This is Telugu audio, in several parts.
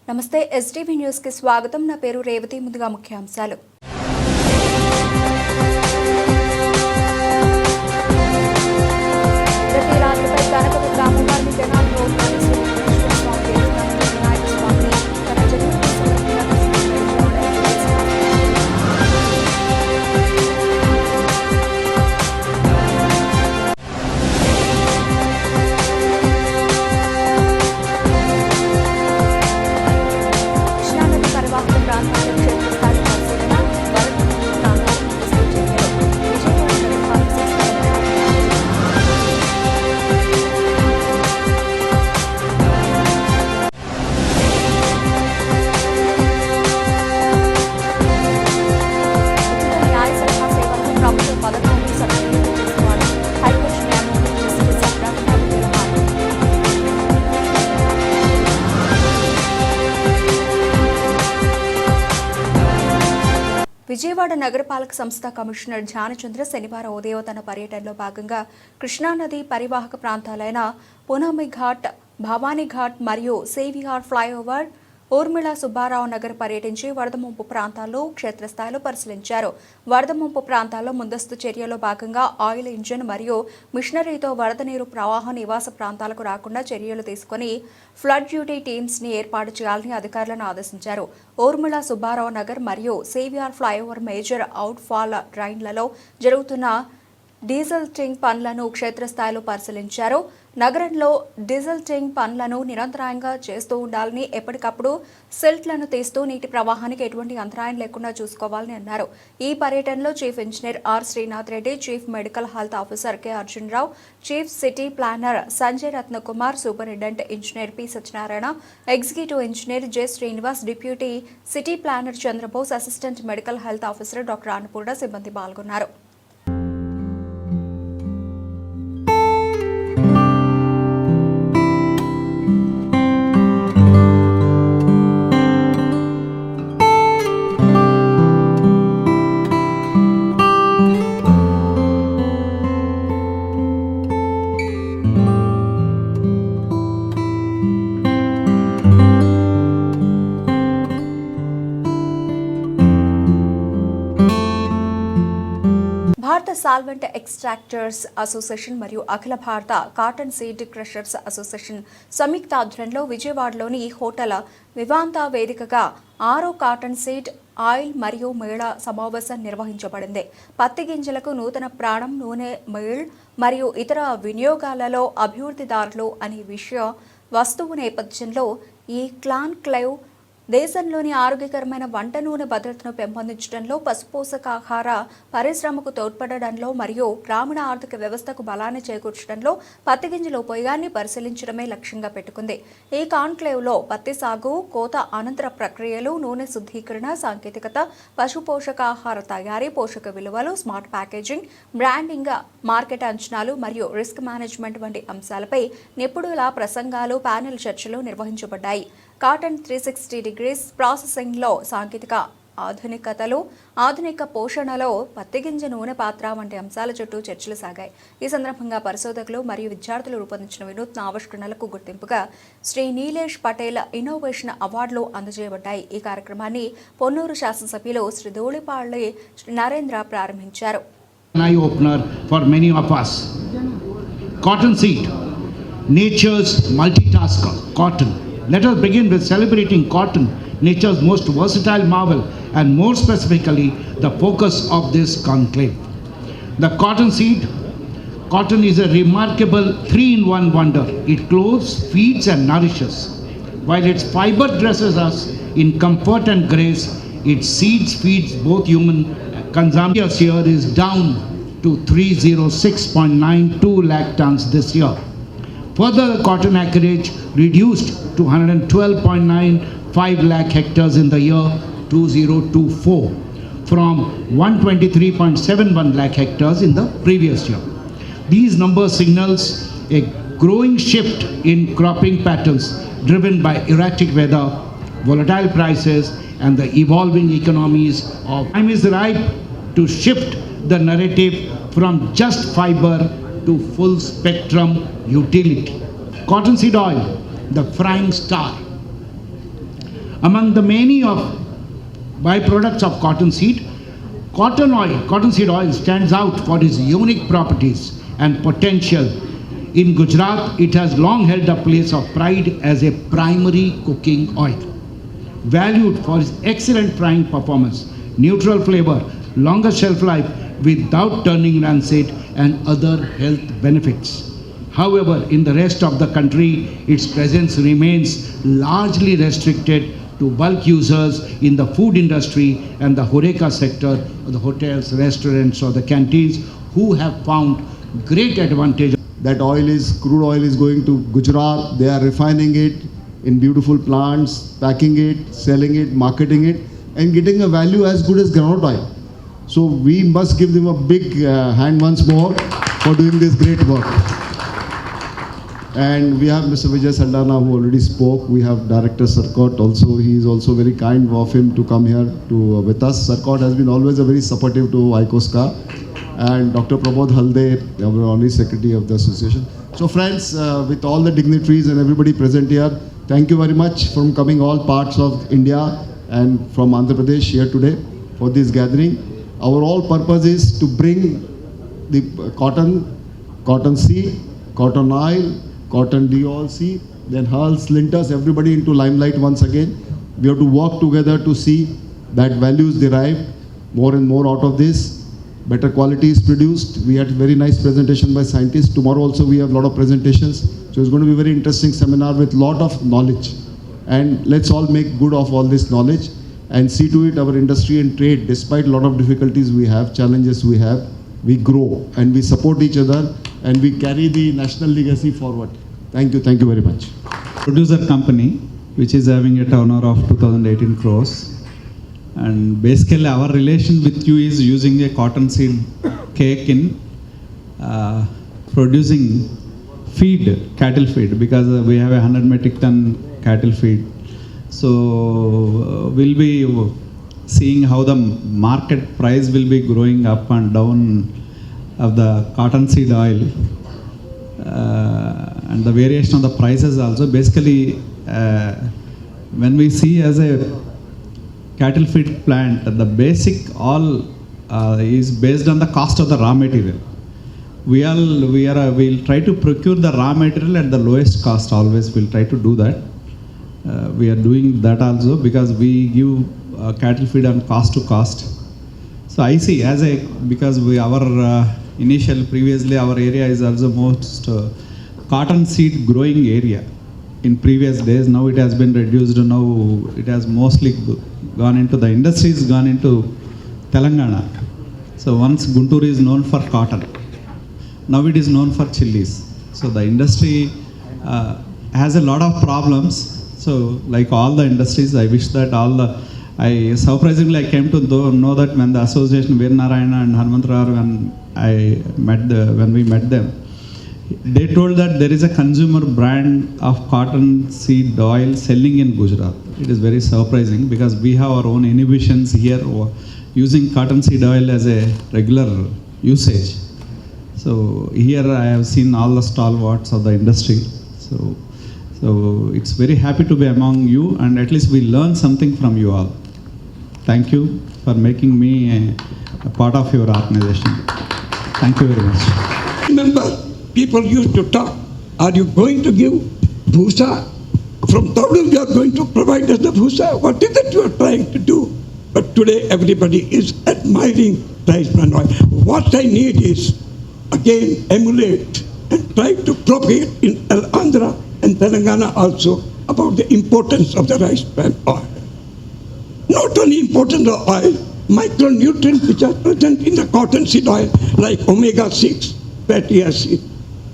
నమస్తే ఎస్టీవీ న్యూస్ కి స్వాగతం. నా పేరు రేవతి. ముందుగా ముఖ్యాంశాలు. ప్రతి రాత్రిపై గణపతి గ్రామంలోని జనాల్లో విజయవాడ నగరపాలక సంస్థ కమిషనర్ ధ్యానచంద్ర శనివారం ఉదయం తన పర్యటనలో భాగంగా కృష్ణానది పరివాహక ప్రాంతాలైన పునమి ఘాట్, భవానీ ఘాట్ మరియు సేవిహార్ ఫ్లైఓవర్, ఊర్మిళ సుబ్బారావు నగర్ పర్యటించి వరద ముంపు ప్రాంతాల్లో క్షేత్రస్థాయిలో పరిశీలించారు. వరద ముంపు ప్రాంతాల్లో ముందస్తు చర్యలో భాగంగా ఆయిల్ ఇంజిన్ మరియు మిషనరీతో వరద నీరు ప్రవాహం నివాస ప్రాంతాలకు రాకుండా చర్యలు తీసుకుని ఫ్లడ్ డ్యూటీ టీమ్స్ ని ఏర్పాటు చేయాలని అధికారులను ఆదేశించారు. ఊర్మిళ సుబ్బారావు నగర్ మరియు సేవియార్ ఫ్లైఓవర్ మేజర్ అవుట్ ఫాల్ డ్రైన్లలో జరుగుతున్న డీజిల్టింగ్ పనులను క్షేత్రస్థాయిలో పరిశీలించారు. నగరంలో డీజిల్టింగ్ పనులను నిరంతరాయంగా చేస్తూ ఉండాలని, ఎప్పటికప్పుడు సిల్ట్లను తీస్తూ నీటి ప్రవాహానికి ఎటువంటి అంతరాయం లేకుండా చూసుకోవాలని అన్నారు. ఈ పర్యటనలో chief engineer R Srinath Reddy, chief medical health officer K Arjun Rao, chief city planner Sanjay Ratnakumar, superintendent engineer P Satyanarayana, executive engineer J Srinivas, deputy city planner Chandrabose, assistant medical health officer doctor Annapurna సిబ్బంది పాల్గొన్నారు. భారత సాల్వెంట్ ఎక్స్ట్రాక్టర్స్ అసోసియేషన్ మరియు అఖిల భారత కాటన్ సీడ్ క్రషర్స్ అసోసియేషన్ సంయుక్త ఆధ్వర్యంలో విజయవాడలోని హోటల్ వివాంతా వేదికగా 6వ కాటన్ సీడ్ ఆయిల్ మరియు మేళ సమావేశం నిర్వహించబడింది. పత్తి గింజలకు నూతన ప్రాణం, నూనె మిల్ మరియు ఇతర వినియోగాలలో అభివృద్ధిదారులు అనే వస్తువు నేపథ్యంలో ఈ క్లాన్క్లేవ్ దేశంలోని ఆరోగ్యకరమైన వంట నూనె భద్రతను పెంపొందించడంలో, పశుపోషకాహార పరిశ్రమకు తోడ్పడడంలో మరియు గ్రామీణ ఆర్థిక వ్యవస్థకు బలాన్ని చేకూర్చడంలో పత్తి గింజల ఉపయోగాన్ని పరిశీలించడమే లక్ష్యంగా పెట్టుకుంది. ఈ కాన్క్లేవ్లో పత్తి సాగు, కోత అనంతర ప్రక్రియలు, నూనె శుద్ధీకరణ, సాంకేతికత, పశుపోషకాహార తయారీ, పోషక విలువలు, స్మార్ట్ ప్యాకేజింగ్, బ్రాండింగ్, మార్కెట్ అంచనాలు మరియు రిస్క్ మేనేజ్మెంట్ వంటి అంశాలపై నిపుణుల ప్రసంగాలు, ప్యానెల్ చర్చలు నిర్వహించబడ్డాయి. కాటన్ 360 డిగ్రీస్ ప్రాసెసింగ్లో సాంకేతిక ఆధునికతలు, ఆధునిక పోషణలో పత్తిగింజ నూనె పాత్ర వంటి అంశాల చుట్టూ చర్చలు సాగాయి. ఈ సందర్భంగా పరిశోధకులు మరియు విద్యార్థులు రూపొందించిన వినూత్న ఆవిష్కరణలకు గుర్తింపుగా శ్రీ నీలేష్ పటేల్ ఇన్నోవేషన్ అవార్డులు అందజేయబడ్డాయి. ఈ కార్యక్రమాన్ని పొన్నూరు శాసనసభ్యులు శ్రీ ధూళిపాళ్లి నరేంద్ర ప్రారంభించారు. Cotton seed, nature's multitasker, cotton. Let us begin with celebrating cotton, nature's most versatile marvel, and more specifically, the focus of this conclave. The cotton seed. Cotton is a remarkable 3-in-1 wonder. It clothes, feeds, and nourishes. While its fiber dresses us in comfort and grace, its seeds feeds both human consumption. Here is down to 306.92 lakh tons this year. Further, the cotton acreage reduced to 112.95 lakh hectares in the year 2024 from 123.71 lakh hectares in the previous year. These numbers signals a growing shift in cropping patterns driven by erratic weather, volatile prices, and the evolving economies of time is ripe to shift the narrative from just fiber to full spectrum utility. Cottonseed oil, the frying star. Among the many of byproducts of cottonseed, cottonseed oil stands out for its unique properties and potential. In Gujarat, it has long held a place of pride as a primary cooking oil, valued for its excellent frying performance, neutral flavor, longer shelf life without turning rancid, and other health benefits. However, in the rest of the country, its presence remains largely restricted to bulk users in the food industry and the HoReCa sector, or the hotels, restaurants, or the canteens, who have found great advantage. That crude oil is going to Gujarat. They are refining it in beautiful plants, packing it, selling it, marketing it, and getting a value as good as groundnut oil. So we must give them a big hand once more for doing this great work. And we have Mr. Vijay Saldana, who already spoke. We have Director Sarkot also. He is also very kind of him to come here with us. Sarkot has been always a very supportive to ICOSCA. And Dr. Prabodh Halde, our Honorary Secretary of the Association. So friends, with all the dignitaries and everybody present here, thank you very much for coming all parts of India and from Andhra Pradesh here today for this gathering. Our all purpose is to bring the cotton seed, cotton oil, cotton DOLC, then hulls, linters, everybody into limelight once again. We have to work together to see that values derived more and more out of this. Better quality is produced. We had a very nice presentation by scientists. Tomorrow also we have a lot of presentations. So it's going to be a very interesting seminar with a lot of knowledge. And let's all make good of all this knowledge and see to it our industry and trade, despite a lot of difficulties we have, challenges we have, we grow and we support each other and we carry the national legacy forward. Thank you very much. Producer company, which is having a turnover of 2018 crores. And basically our relation with you is using a cottonseed cake in producing feed, cattle feed, because we have a 100 metric ton cattle feed. So we'll be seeing how the market price will be growing up and down of the cottonseed oil and the variation of the prices also. Basically, when we see as a cattle feed plant, the basic all is based on the cost of the raw material. We'll try to procure the raw material at the lowest cost always. We'll try to do that. We are doing that also because we give cattle feed on cost to cost. So I see as a, because previously our area is also most cotton seed growing area in previous days. Now it has been reduced. Now it has mostly gone into the industries, gone into Telangana. So once Guntur is known for cotton, now it is known for chilies. So the industry has a lot of problems. So like all the industries, I wish that surprisingly I came to know that when the association Veer Narayana and Hanumantrao, when we met them, they told that there is a consumer brand of cotton seed oil selling in Gujarat. It is very surprising because we have our own inhibitions here using cotton seed oil as a regular usage. So here I have seen all the stalwarts of the industry. So it's very happy to be among you, and at least we learn something from you all. Thank you for making me a part of your organization. Thank you very much. Remember, people used to talk, are you going to give bhusa? From Tadul you are going to provide us the bhusa. What is it you are trying to do? But today everybody is admiring rice bran oil. What I need is, again, emulate and try to propagate in Andhra and Telangana also about the importance of the rice bran oil. Not only importance of oil, micronutrients which are present in the cottonseed oil like omega-6 fatty acid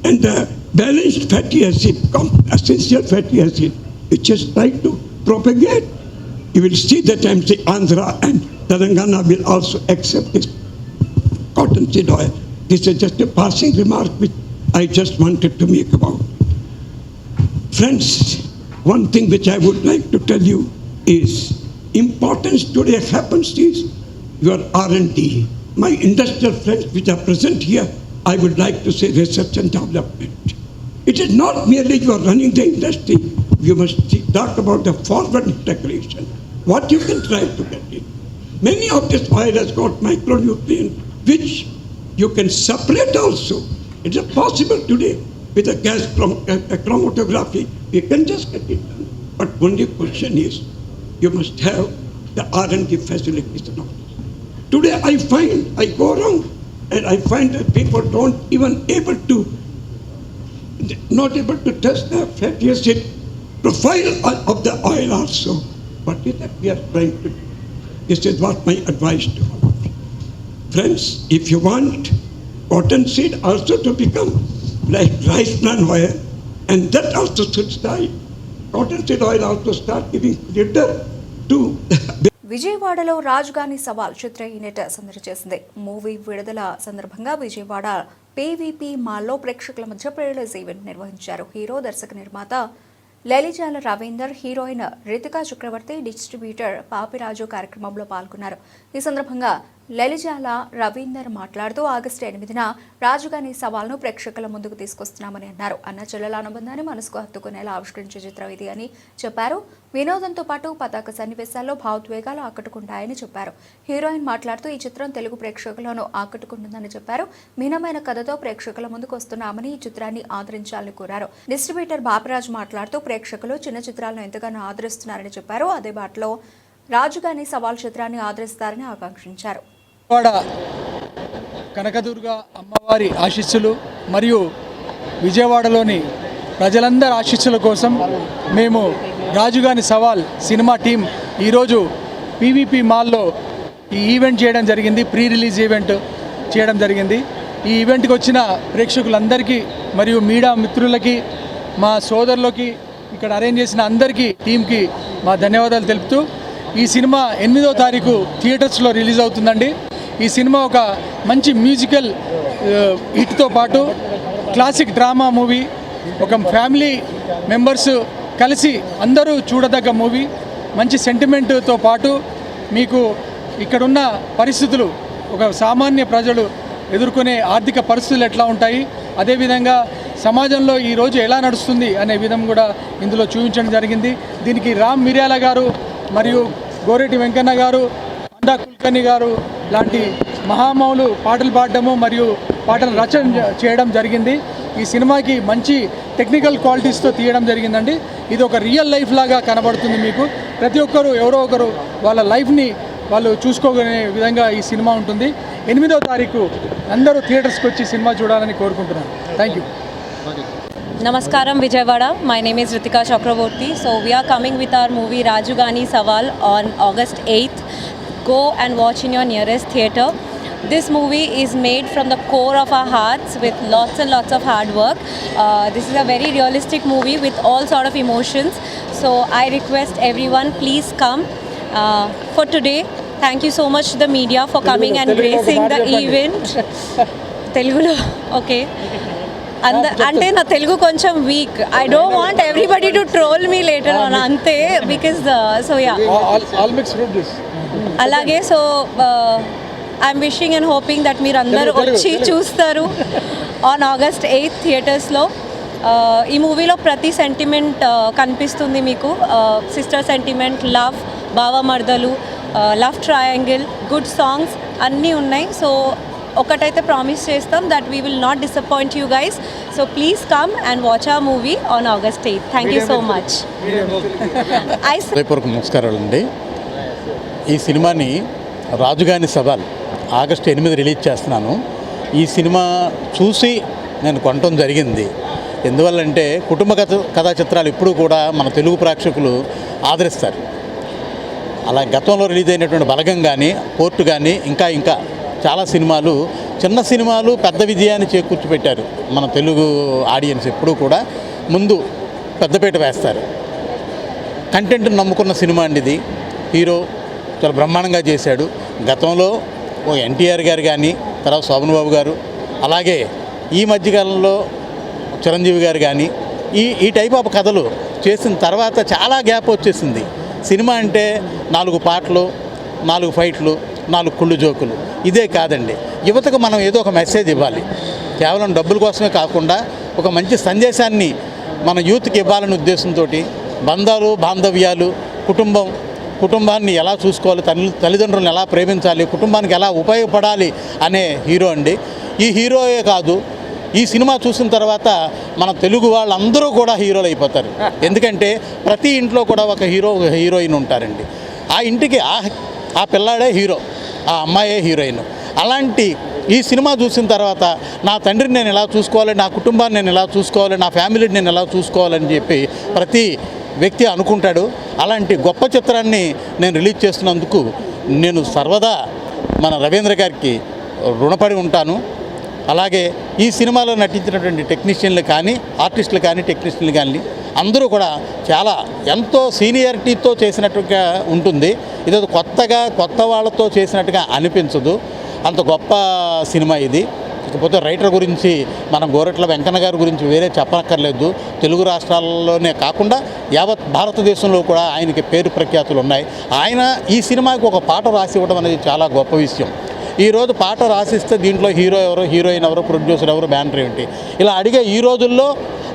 and the balanced fatty acid, essential fatty acid, which is tried to propagate. You will see that Andhra and Telangana will also accept this cottonseed oil. This is just a passing remark which I just wanted to make about. Friends, one thing which I would like to tell you is importance today happens is your R&D. My industrial friends which are present here, I would like to say research and development. It is not merely you are running the industry. You must talk about the forward integration, what you can try to get in. Many of this oil has got micronutrients which you can separate also. It is possible today with a gas chromatography, we can just get it done. But only question is, you must have the R&D facilities and all. Today I go around and I find that people not able to test the fatty acid profile of the oil also. What is that we are trying to do? This is what my advice to all of you. Friends, if you want cottonseed also to become like rice bran oil, and that also should start, cottonseed oil also start giving glitter to విజయవాడలో రాజుగాని సవాల్ చిత్ర యూనిట్ సందడి చేసింది. మూవీ విడుదల సందర్భంగా విజయవాడ పీవీపీ మాల్లో ప్రేక్షకుల మధ్య ప్రీ-రిలీజ్ ఈవెంట్ నిర్వహించారు. హీరో, దర్శక నిర్మాత లలిజాల రవీందర్, హీరోయిన్ రితికా చక్రవర్తి, డిస్ట్రిబ్యూటర్ పాపిరాజు కార్యక్రమంలో పాల్గొన్నారు. ఈ సందర్భంగా లలిజాల రవీందర్ మాట్లాడుతూ ఆగస్టు 8న రాజుగాని సవాల్ను ప్రేక్షకుల ముందుకు తీసుకొస్తున్నామని అన్నారు. అన్న చెల్లెల అనుబంధాన్ని మనసుకు హత్తుకునేలా ఆవిష్కరించే చిత్రం ఇది అని చెప్పారు. వినోదంతో పాటు పతాక సన్నివేశాల్లో భావోద్వేగాలు ఆకట్టుకుంటాయని చెప్పారు. హీరోయిన్ మాట్లాడుతూ ఈ చిత్రం తెలుగు ప్రేక్షకులను ఆకట్టుకుంటుందని చెప్పారు. భిన్నమైన కథతో ప్రేక్షకుల ముందుకు వస్తున్నామని ఈ చిత్రాన్ని ఆదరించాలని కోరారు. డిస్ట్రిబ్యూటర్ బాపిరాజు మాట్లాడుతూ ప్రేక్షకులు చిన్న చిత్రాలను ఎంతగానో ఆదరిస్తున్నారని చెప్పారు. అదే బాటలో రాజుగాని సవాల్ చిత్రాన్ని ఆదరిస్తారని ఆకాంక్షించారు. కనకదుర్గ అమ్మవారి ఆశీస్సులు మరియు విజయవాడలోని ప్రజలందరి ఆశీస్సుల కోసం మేము రాజుగాని సవాల్ సినిమా టీం ఈరోజు పీవీపీ మాల్లో ఈ ఈవెంట్ చేయడం జరిగింది. ప్రీ రిలీజ్ ఈవెంట్ చేయడం జరిగింది. ఈ ఈవెంట్కి వచ్చిన ప్రేక్షకులందరికీ మరియు మీడియా మిత్రులకి, మా సోదరులకి, ఇక్కడ అరేంజ్ చేసిన అందరికీ టీంకి మా ధన్యవాదాలు తెలుపుతూ, ఈ సినిమా 8వ తారీఖు థియేటర్స్లో రిలీజ్ అవుతుందండి. ఈ సినిమా ఒక మంచి మ్యూజికల్ హిట్తో పాటు క్లాసిక్ డ్రామా మూవీ, ఒక ఫ్యామిలీ మెంబర్స్ కలిసి అందరూ చూడదగ్గ మూవీ. మంచి సెంటిమెంట్తో పాటు మీకు ఇక్కడున్న పరిస్థితులు, ఒక సామాన్య ప్రజలు ఎదుర్కొనే ఆర్థిక పరిస్థితులు ఎట్లా ఉంటాయి, అదేవిధంగా సమాజంలో ఈరోజు ఎలా నడుస్తుంది అనే విధం కూడా ఇందులో చూపించడం జరిగింది. దీనికి రామ్ మిర్యాల గారు మరియు గోరెటి వెంకన్న గారు, అండా కుల్కర్ణి గారు లాంటి మహామౌలు పాటలు పాడడము మరియు పాటలు రచన చేయడం జరిగింది. ఈ సినిమాకి మంచి టెక్నికల్ క్వాలిటీస్తో తీయడం జరిగిందండి. ఇది ఒక రియల్ లైఫ్ లాగా కనబడుతుంది మీకు. ప్రతి ఒక్కరు ఎవరో ఒకరు వాళ్ళ లైఫ్ని వాళ్ళు చూసుకోగలిగే విధంగా ఈ సినిమా ఉంటుంది. 8వ తారీఖు అందరూ థియేటర్స్కి వచ్చి సినిమా చూడాలని కోరుకుంటున్నాను. Thank you. Namaskaram Vijayawada. My name is Ritika Chakraborty. So we are coming with our movie Rajugani Saval on August 8th. Go and watch in your nearest theatre. This movie is made from the core of our hearts with lots and lots of hard work. This is a very realistic movie with all sort of emotions. So I request everyone, please come. For today, thank you so much to the media for coming and gracing the event. Telugulo, okay. అంటే నా తెలుగు కొంచెం week. I don't want everybody to troll me later on అంతే, బికాస్ సో యా అలాగే. So I'm wishing and hoping that మీరు అందరూ వచ్చి చూస్తారు ఆన్ August 8th థియేటర్స్లో. ఈ మూవీలో ప్రతి సెంటిమెంట్ కనిపిస్తుంది మీకు. సిస్టర్ సెంటిమెంట్, లవ్, బావమర్దలు, లవ్ ట్రయాంగిల్, గుడ్ సాంగ్స్ అన్నీ ఉన్నాయి. సో ఒకటైతే ప్రామిస్ చేస్తాం that we will not disappoint you guys. So please come and watch our movie on August 8th. Thank you so much. హృదయపూర్వక నమస్కారాలు అండి. ఈ సినిమాని రాజుగాని సవాల్ ఆగస్టు 8 రిలీజ్ చేస్తున్నాను. ఈ సినిమా చూసి నేను కొనటం జరిగింది. ఎందువల్లంటే కుటుంబ కథా చిత్రాలు ఎప్పుడూ కూడా మన తెలుగు ప్రేక్షకులు ఆదరిస్తారు. అలా గతంలో రిలీజ్ అయినటువంటి బలగం కానీ, పోర్టు కానీ, ఇంకా చాలా సినిమాలు, చిన్న సినిమాలు పెద్ద విజయాన్ని చేకూర్చిపెట్టారు. మన తెలుగు ఆడియన్స్ ఎప్పుడూ కూడా ముందు పెద్దపీట వేస్తారు. కంటెంట్ నమ్ముకున్న సినిమా అండి ఇది. హీరో చాలా బ్రహ్మాండంగా చేశాడు. గతంలో ఓ ఎన్టీఆర్ గారు కానీ, తర్వాత శోభన్ బాబు గారు, అలాగే ఈ మధ్యకాలంలో చిరంజీవి గారు కానీ ఈ టైప్ ఆఫ్ కథలు చేసిన తర్వాత చాలా గ్యాప్ వచ్చేసింది. సినిమా అంటే 4 పాటలు, 4 ఫైట్లు, 4 కుళ్ళు జోకులు, ఇదే కాదండి. యువతకు మనం ఏదో ఒక మెసేజ్ ఇవ్వాలి. కేవలం డబ్బుల కోసమే కాకుండా ఒక మంచి సందేశాన్ని మన యూత్కి ఇవ్వాలనే ఉద్దేశంతో బంధాలు, బాంధవ్యాలు, కుటుంబాన్ని ఎలా చూసుకోవాలి, తల్లిదండ్రులను ఎలా ప్రేమించాలి, కుటుంబానికి ఎలా ఉపయోగపడాలి అనే హీరో అండి. ఈ హీరోయే కాదు, ఈ సినిమా చూసిన తర్వాత మన తెలుగు వాళ్ళందరూ కూడా హీరోలు అయిపోతారు. ఎందుకంటే ప్రతి ఇంట్లో కూడా ఒక హీరోయిన్ ఉంటారండి. ఆ ఇంటికి ఆ పిల్లాడే హీరో, ఆ అమ్మాయే హీరోయిన్. అలాంటి ఈ సినిమా చూసిన తర్వాత నా తండ్రిని నేను ఎలా చూసుకోవాలి, నా కుటుంబాన్ని నేను ఎలా చూసుకోవాలి, నా ఫ్యామిలీని నేను ఎలా చూసుకోవాలని చెప్పి ప్రతి వ్యక్తి అనుకుంటాడు. అలాంటి గొప్ప చిత్రాన్ని నేను రిలీజ్ చేస్తున్నందుకు నేను సర్వదా మన రవీంద్ర గారికి రుణపడి ఉంటాను. అలాగే ఈ సినిమాలో నటించినటువంటి టెక్నీషియన్లు కానీ, ఆర్టిస్టులు కానీ, టెక్నీషియన్లు కానీ అందరూ కూడా చాలా ఎంతో సీనియారిటీతో చేసినట్టుగా ఉంటుంది. ఇదేదో కొత్త వాళ్ళతో చేసినట్టుగా అనిపించదు. అంత గొప్ప సినిమా ఇది. ఇకపోతే రైటర్ గురించి మనం గోరట్ల వెంకన్న గారి గురించి వేరే చెప్పనక్కర్లేదు. తెలుగు రాష్ట్రాల్లోనే కాకుండా యావత్ భారతదేశంలో కూడా ఆయనకి పేరు ప్రఖ్యాతులు ఉన్నాయి. ఆయన ఈ సినిమాకి ఒక పాట రాసి ఇవ్వడం అనేది చాలా గొప్ప విషయం. ఈరోజు పాట రాసిస్తే దీంట్లో హీరో ఎవరు, హీరోయిన్ ఎవరు, ప్రొడ్యూసర్ ఎవరు, బ్యానర్ ఏంటి ఇలా అడిగే ఈ రోజుల్లో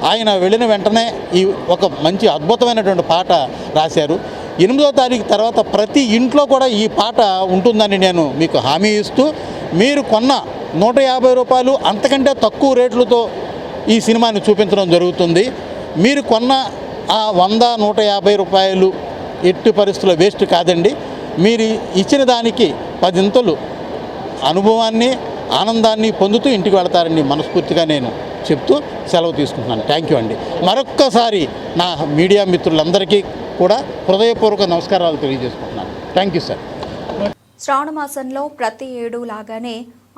ఆయన వెళ్ళిన వెంటనే ఈ ఒక మంచి అద్భుతమైనటువంటి పాట రాశారు. 8వ తారీఖు తర్వాత ప్రతి ఇంట్లో కూడా ఈ పాట ఉంటుందని నేను మీకు హామీ ఇస్తూ, మీరు కొన్న 150 రూపాయలు అంతకంటే తక్కువ రేట్లతో ఈ సినిమాని చూపించడం జరుగుతుంది. మీరు కొన్న ఆ 100, 150 రూపాయలు ఎట్టి పరిస్థితుల్లో వేస్ట్ కాదండి. మీరు ఇచ్చిన దానికి 10 ఇంతలు అనుభవాన్ని, ఆనందాన్ని పొందుతూ ఇంటికి వెళతారని మనస్ఫూర్తిగా నేను చెప్తూ సెలవు తీసుకుంటున్నాను. థ్యాంక్ యూ అండి. మరొక్కసారి నా మీడియా మిత్రులందరికీ కూడా హృదయపూర్వక నమస్కారాలు తెలియజేసుకుంటున్నాను. Thank you sir. శ్రావణ మాసంలో ప్రతి ఏడు లాగానే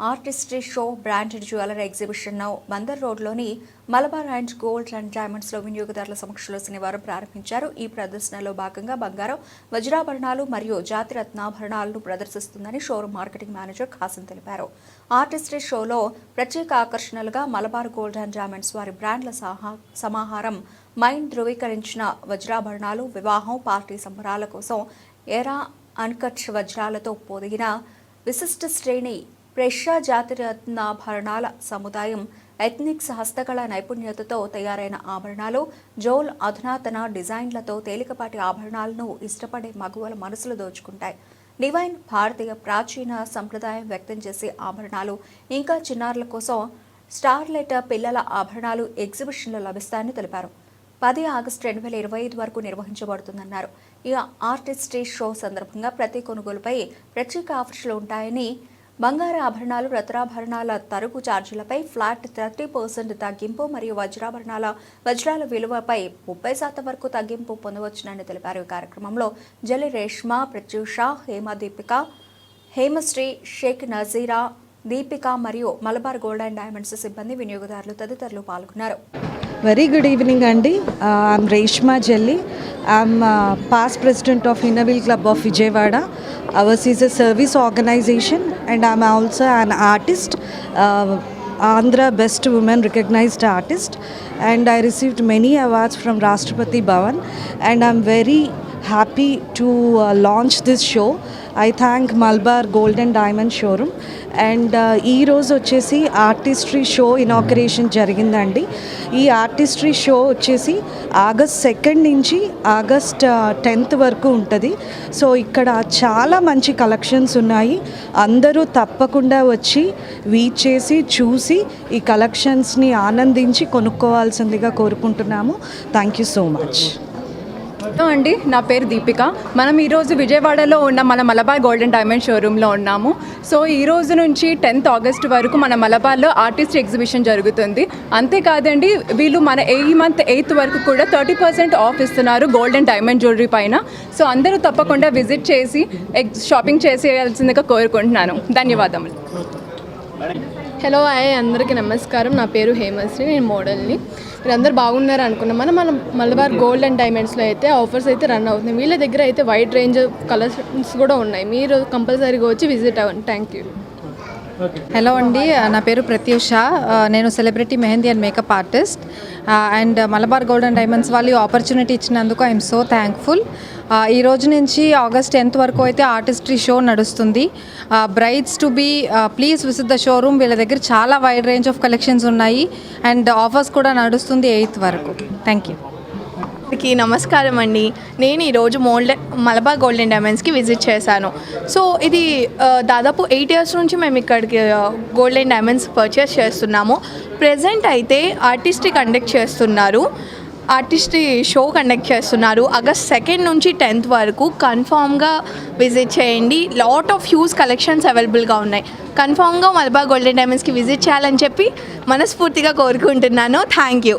artistry show, branded jewellery exhibition Bandar రోడ్లోని మలబార్ అండ్ గోల్డ్ అండ్ డైమండ్స్లో వినియోగదారుల సమక్షంలో శనివారం ప్రారంభించారు. ఈ ప్రదర్శనలో భాగంగా బంగారం, వజ్రాభరణాలు మరియు జాతి రత్నాభరణాలను ప్రదర్శిస్తుందని షోరూమ్ మార్కెటింగ్ మేనేజర్ ఖాసిం తెలిపారు. ఆర్టిస్ట్రీ షోలో ప్రత్యేక ఆకర్షణలుగా మలబార్ గోల్డ్ అండ్ డైమండ్స్ వారి బ్రాండ్ల సమాహారం, మైండ్ ధృవీకరించిన వజ్రాభరణాలు, వివాహం, పార్టీ సంబరాల కోసం ఎరా అన్కట్ వజ్రాలతో పొదిగిన విశిష్ట శ్రేణి ప్రెషా జాతి రత్నాభరణాల సముదాయం, ఎథ్నిక్స్ హస్తకళ నైపుణ్యతతో తయారైన ఆభరణాలు, జోల్ అధునాతన డిజైన్లతో తేలికపాటి ఆభరణాలను ఇష్టపడే మగువల మనసులు దోచుకుంటాయి. డివైన్ భారతీయ ప్రాచీన సంప్రదాయం వ్యక్తం చేసే ఆభరణాలు, ఇంకా చిన్నారుల కోసం స్టార్లెట్ పిల్లల ఆభరణాలు ఎగ్జిబిషన్లో లభిస్తాయని తెలిపారు. 10 ఆగస్టు 2025 వరకు నిర్వహించబడుతుందన్నారు. ఈ ఆర్టిస్ట్రీ షో సందర్భంగా ప్రతి కొనుగోలుపై ప్రత్యేక ఆఫర్లు ఉంటాయని, బంగారు ఆభరణాలు, రత్నాభరణాల తరుగు ఛార్జీలపై ఫ్లాట్ 30% తగ్గింపు మరియు వజ్రాల విలువపై 30% వరకు తగ్గింపు పొందవచ్చునని తెలిపారు. ఈ కార్యక్రమంలో జలి రేష్మా, ప్రత్యూష, హేమశ్రీ, షేక్ నజీరా, దీపిక మరియు మలబార్ గోల్డ్ అండ్ డైమండ్స్ సిబ్బంది, వినియోగదారులు తదితరులు పాల్గొన్నారు. Very good evening, Andy. I'm Reshma Jelly. I'm past president of Innerville Club of Vijayawada. Ours is a service organization and I'm also an artist, Andhra Best Women Recognized Artist, and I received many awards from Rashtrapati Bhavan, and I'm very happy to launch this show. I thank Malabar Gold and Diamond Showroom and ఈరోజు వచ్చేసి ఆర్టిస్ట్రీ షో ఇనాగరేషన్ జరిగిందండి. ఈ ఆర్టిస్ట్రీ షో వచ్చేసి ఆగస్ట్ 2 నుంచి ఆగస్ట్ 10 వరకు ఉంటుంది. సో ఇక్కడ చాలా మంచి కలెక్షన్స్ ఉన్నాయి. అందరూ తప్పకుండా వచ్చి వీచ్ చేసి చూసి ఈ కలెక్షన్స్ని ఆనందించి కొనుక్కోవాల్సిందిగా కోరుకుంటున్నాము. Thank you so much. అండి, నా పేరు దీపిక. మనం ఈరోజు విజయవాడలో ఉన్న మన మలబార్ గోల్డ్ అండ్ డైమండ్ షోరూంలో ఉన్నాము. సో ఈ రోజు నుంచి 10th ఆగస్ట్ వరకు మన మలబార్లో ఆర్టిస్ట్ ఎగ్జిబిషన్ జరుగుతుంది. అంతేకాదండి, వీళ్ళు మన ఈ మంత్ 8th వరకు కూడా 30% ఆఫ్ ఇస్తున్నారు గోల్డ్ అండ్ డైమండ్ జ్యువెలరీ పైన. సో అందరూ తప్పకుండా విజిట్ చేసి షాపింగ్ చేసేయాల్సిందిగా కోరుకుంటున్నాను. ధన్యవాదములు. హలో, అందరికీ నమస్కారం. నా పేరు హేమశ్రీ, నేను మోడల్ని. మీరు అందరు బాగున్నారు అనుకున్నాం. మన మలబార్ గోల్డ్ అండ్ డైమండ్స్లో అయితే ఆఫర్స్ అయితే రన్ అవుతున్నాయి. వీళ్ళ దగ్గర అయితే వైడ్ రేంజ్ కలర్స్ కూడా ఉన్నాయి. మీరు కంపల్సరీగా వచ్చి విజిట్ అవ్వండి. Thank you. హలో అండి, నా పేరు ప్రత్యూష. నేను celebrity mehndi and makeup artist. And Malabar gold and diamonds వాళ్ళు ఆపర్చునిటీ ఇచ్చినందుకు ఐఎమ్ సో థ్యాంక్ఫుల్. ఈ రోజు నుంచి ఆగస్ట్ 10th వరకు అయితే ఆర్టిస్ట్రీ షో నడుస్తుంది. Brides to be please visit the showroom. వీళ్ళ దగ్గర చాలా వైడ్ రేంజ్ ఆఫ్ కలెక్షన్స్ ఉన్నాయి అండ్ ఆఫర్స్ కూడా నడుస్తుంది 8th వరకు. Thank you. నమస్కారం అండి. నేను ఈరోజు మలబార్ గోల్డ్ అండ్ డైమండ్స్కి విజిట్ చేశాను. సో ఇది దాదాపు 8 years నుంచి మేము ఇక్కడికి గోల్డ్ అండ్ డైమండ్స్ పర్చేస్ చేస్తున్నాము. ప్రెజెంట్ అయితే ఆర్టిస్ట్రీ కండక్ట్ చేస్తున్నారు, ఆర్టిస్ట్రీ షో కండక్ట్ చేస్తున్నారు. ఆగస్ట్ 2nd నుంచి 10th వరకు కన్ఫామ్గా విజిట్ చేయండి. లాట్ ఆఫ్ హ్యూజ్ కలెక్షన్స్ అవైలబుల్గా ఉన్నాయి. కన్ఫామ్గా మలబార్ గోల్డ్ అండ్ డైమండ్స్కి విజిట్ చేయాలని చెప్పి మనస్ఫూర్తిగా కోరుకుంటున్నాను. Thank you.